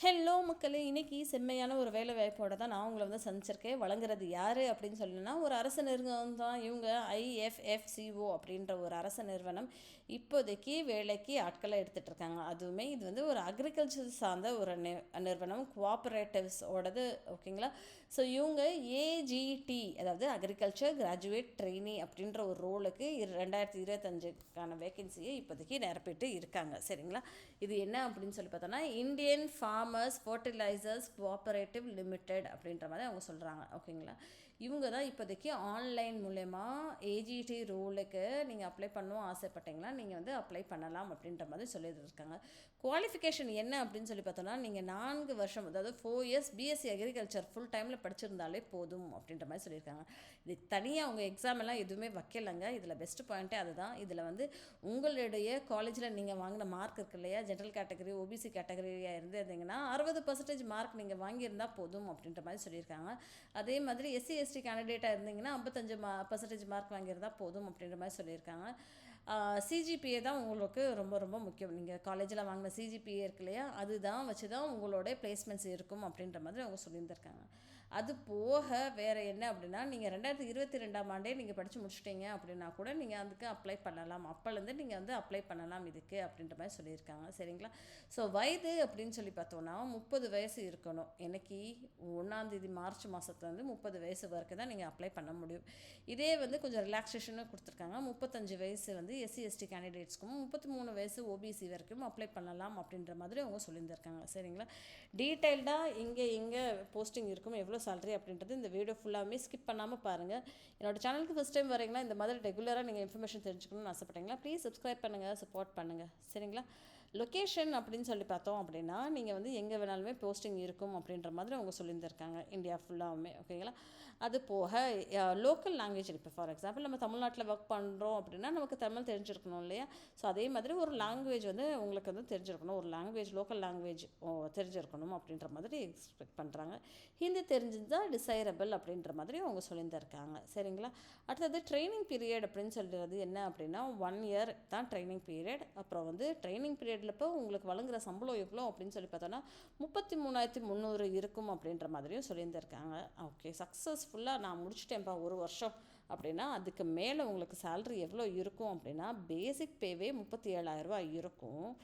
Hello மக்களே, இன்றைக்கி செம்மையான ஒரு வேலை வாய்ப்போட தான் நான் உங்களை வந்து சந்திச்சிருக்கேன். வழங்குறது யார் அப்படின்னு சொல்லணும்னா, ஒரு அரசு நிறுவனம் தான் இவங்க. IFFCO அப்படின்ற ஒரு அரசு நிறுவனம் இப்போதைக்கு வேலைக்கு ஆட்களை எடுத்துகிட்டு இருக்காங்க. அதுவுமே இது வந்து ஒரு அக்ரிகல்ச்சர் சார்ந்த ஒரு நிறுவனம், கோஆப்ரேட்டிவ்ஸோடது. ஓகேங்களா? ஸோ இவங்க AGT, அதாவது அக்ரிகல்ச்சர் கிராஜுவேட் ட்ரெயினி அப்படின்ற ஒரு ரோலுக்கு 2025க்கான வேகன்சியை இப்போதைக்கு நிரப்பிட்டு இருக்காங்க. சரிங்களா? இது என்ன அப்படின்னு சொல்லி பார்த்தோன்னா, Indian farmers fertilisers cooperative limited அப்படின்ற மாதிரி அவங்க சொல்கிறாங்க. ஓகேங்களா? இவங்க தான் இப்போதைக்கு ஆன்லைன் மூலயமா AGT ரோலுக்கு நீங்கள் அப்ளை பண்ணவும் ஆசைப்பட்டீங்களா, நீங்கள் வந்து அப்ளை பண்ணலாம் அப்படின்ற மாதிரி சொல்லியிருக்காங்க. குவாலிஃபிகேஷன் என்ன அப்படின்னு சொல்லி பார்த்தோன்னா, நீங்கள் 4 வருஷம், அதாவது 4 இயர்ஸ் BSc அக்ரிகல்ச்சர் ஃபுல் டைமில் படிச்சிருந்தாலே போதும் அப்படின்ற மாதிரி சொல்லியிருக்காங்க. இது தனியாக அவங்க எக்ஸாம் எல்லாம் எதுவுமே வைக்கலைங்க. இதில் பெஸ்ட் பாயிண்ட்டே அதுதான். இதில் வந்து உங்களுடைய காலேஜில் நீங்கள் வாங்கின மார்க் இருக்கு இல்லையா, ஜென்ரல் கேட்டகரி OBC கேட்டகரியாக இருந்தீங்கன்னா 60% மார்க் நீங்கள் வாங்கியிருந்தால் போதும் அப்படின்ற மாதிரி சொல்லியிருக்காங்க. அதே மாதிரி SC/ST கேண்டிடேட்டாக இருந்தீங்கன்னா 55% மார்க் வாங்கியிருந்தால் போதும் அப்படின்ற மாதிரி சொல்லியிருக்காங்க. CGPA தான் உங்களுக்கு ரொம்ப ரொம்ப முக்கியம். நீங்கள் காலேஜில் வாங்கின CGPA இருக்கு இல்லையா, அதுதான் வச்சு தான் உங்களோட பிளேஸ்மெண்ட்ஸ் இருக்கும் அப்படின்ற மாதிரி அவங்க சொல்லியிருந்திருக்காங்க. அது போக வேறு என்ன அப்படின்னா, நீங்கள் 2022ஆம் ஆண்டே நீங்கள் படித்து முடிச்சிட்டிங்க அப்படின்னா கூட நீங்கள் அதுக்கு அப்ளை பண்ணலாம். அப்போலேருந்து நீங்கள் வந்து அப்ளை பண்ணலாம் இதுக்கு அப்படின்ற மாதிரி சொல்லியிருக்காங்க. சரிங்களா? ஸோ வயது அப்படின்னு சொல்லி பார்த்தோன்னா 30 வயசு இருக்கணும். எனக்கு 1 மார்ச் மாதத்துலேருந்து 30 வயசு வரைக்கும் தான் நீங்கள் அப்ளை பண்ண முடியும். இதே வந்து கொஞ்சம் ரிலாக்ஸேஷனும் கொடுத்துருக்காங்க. 35 வயசு வந்து SC/ST கேண்டிடேட்ஸ்க்கும், 33 வயசு OBC வரைக்கும் அப்ளை பண்ணலாம் அப்படின்ற மாதிரி அவங்க சொல்லியிருந்திருக்காங்க. சரிங்களா? டீட்டெயில்டாக இங்கே போஸ்டிங் இருக்கும், எவ்வளோ சேலரி அப்படின்றது இந்த வீடியோ ஃபுல்லாகவே ஸ்கிப் பண்ணாமல் பாருங்கள். என்னோடய சேனலுக்கு ஃபஸ்ட் டைம் வரீங்களா, இந்த மாதிரி ரெகுலராக நீங்கள் இன்ஃபர்மேஷன் தெரிஞ்சுக்கணும்னு ஆசைப்பட்டீங்களா, ப்ளீஸ் சப்ஸ்கிரைப் பண்ணுங்கள், சப்போர்ட் பண்ணுங்கள். சரிங்களா? லொக்கேஷன் அப்படின்னு சொல்லி பார்த்தோம் அப்படின்னா, நீங்கள் வந்து எங்கே வேணாலுமே போஸ்டிங் இருக்கும் அப்படின்ற மாதிரி அவங்க சொல்லியிருந்திருக்காங்க, இந்தியா ஃபுல்லாகவுமே. ஓகேங்களா? அது போக லோக்கல் லாங்குவேஜ், இப்போ ஃபார் எக்ஸாம்பிள் நம்ம தமிழ்நாட்டில் ஒர்க் பண்ணுறோம் அப்படின்னா நமக்கு தமிழ் தெரிஞ்சிருக்கணும் இல்லையா? ஸோ அதே மாதிரி ஒரு லாங்குவேஜ் வந்து உங்களுக்கு வந்து தெரிஞ்சிருக்கணும், ஒரு லாங்குவேஜ், லோக்கல் லாங்குவேஜ் தெரிஞ்சிருக்கணும் அப்படின்ற மாதிரி எக்ஸ்பெக்ட் பண்ணுறாங்க. ஹிந்தி தெரிஞ்சிருந்தால் டிசைரபிள் அப்படின்ற மாதிரி அவங்க சொல்லியிருந்திருக்காங்க. சரிங்களா? அடுத்தது ட்ரைனிங் பீரியட் அப்படின்னு சொல்கிறது என்ன அப்படின்னா, 1 இயர் தான் ட்ரைனிங் பீரியட். அப்புறம் வந்து ட்ரைனிங் பீரியடில் இப்போ உங்களுக்கு வழங்குகிற சம்பளம் எவ்வளோ அப்படின்னு சொல்லி பார்த்தோன்னா 33,300 இருக்கும் அப்படின்ற மாதிரியும் சொல்லியிருந்திருக்காங்க. ஓகே, சக்ஸஸ்ஃபுல்லாக நான் முடிச்சிட்டேன்ப்பா 1 வருஷம் அப்படின்னா அதுக்கு மேலே உங்களுக்கு சேல்ரி எவ்வளோ இருக்கும் அப்படின்னா, பேசிக் பேவே 37,000 இருக்கும்.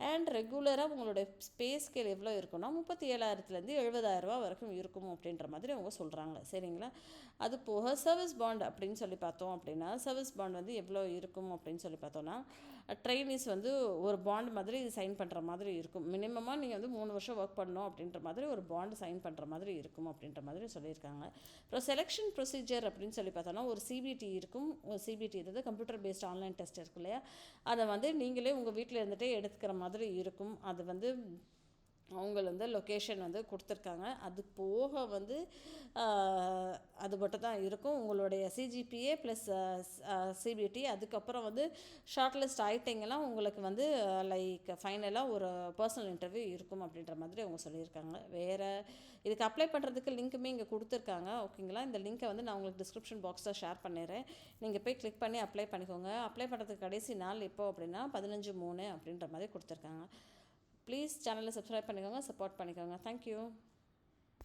அண்ட் ரெகுலராக உங்களோட பே ஸ்கேல் எவ்வளோ இருக்குன்னா 37,000லேருந்து 70,000 வரைக்கும் இருக்கும் அப்படின்ற மாதிரி அவங்க சொல்கிறாங்க. சரிங்களா? அது போக சர்வீஸ் பாண்ட் அப்படின்னு சொல்லி பார்த்தோம் அப்படின்னா, சர்வீஸ் பாண்ட் வந்து எவ்வளோ இருக்கும் அப்படின்னு சொல்லி பார்த்தோன்னா, ட்ரைனிஸ் வந்து ஒரு பாண்ட் மாதிரி சைன் பண்ணுற மாதிரி இருக்கும். மினிமமாக நீங்கள் வந்து 3 வருஷம் ஒர்க் பண்ணணும் அப்படின்ற மாதிரி ஒரு பாண்டு சைன் பண்ணுற மாதிரி இருக்கும் அப்படின்ற மாதிரி சொல்லியிருக்காங்க. அப்புறம் செலெக்ஷன் ப்ரொசீஜர் அப்படின்னு சொல்லி பார்த்தோன்னா, ஒரு CBT இருக்கும். ஒரு CBT அதாவது கம்ப்யூட்டர் பேஸ்ட் ஆன்லைன் டெஸ்ட் இருக்கு இல்லையா, அதை வந்து நீங்களே உங்கள் வீட்டில் இருந்துகிட்டே எடுத்துக்கிற மாதிரி இருக்கும். அது வந்து அவங்க வந்து லொக்கேஷன் வந்து கொடுத்துருக்காங்க. அது போக வந்து அது மட்டும் தான் இருக்கும். உங்களுடைய CGPA ப்ளஸ் CBT, அதுக்கப்புறம் வந்து ஷார்ட் லிஸ்ட் ஆகிட்டிங்கெல்லாம் உங்களுக்கு வந்து லைக் ஃபைனலாக ஒரு பர்சனல் இன்டர்வியூ இருக்கும் அப்படின்ற மாதிரி அவங்க சொல்லியிருக்காங்க. வேறு இதுக்கு அப்ளை பண்ணுறதுக்கு லிங்க்குமே இங்கே கொடுத்துருக்காங்க. ஓகேங்களா? இந்த லிங்க்கை வந்து நான் உங்களுக்கு டிஸ்கிரிப்ஷன் பாக்ஸில் ஷேர் பண்ணிடுறேன். நீங்கள் போய் கிளிக் பண்ணி அப்ளை பண்ணிக்கோங்க. அப்ளை பண்ணுறதுக்கு கடைசி நாள் எப்போ அப்படின்னா 15/3 அப்படின்ற மாதிரி கொடுத்துருக்காங்க. ப்ளீஸ் சேனலை சப்ஸ்கிரைப் பண்ணிக்கோங்க, சப்போர்ட் பண்ணிக்கோங்க. தேங்க்யூ.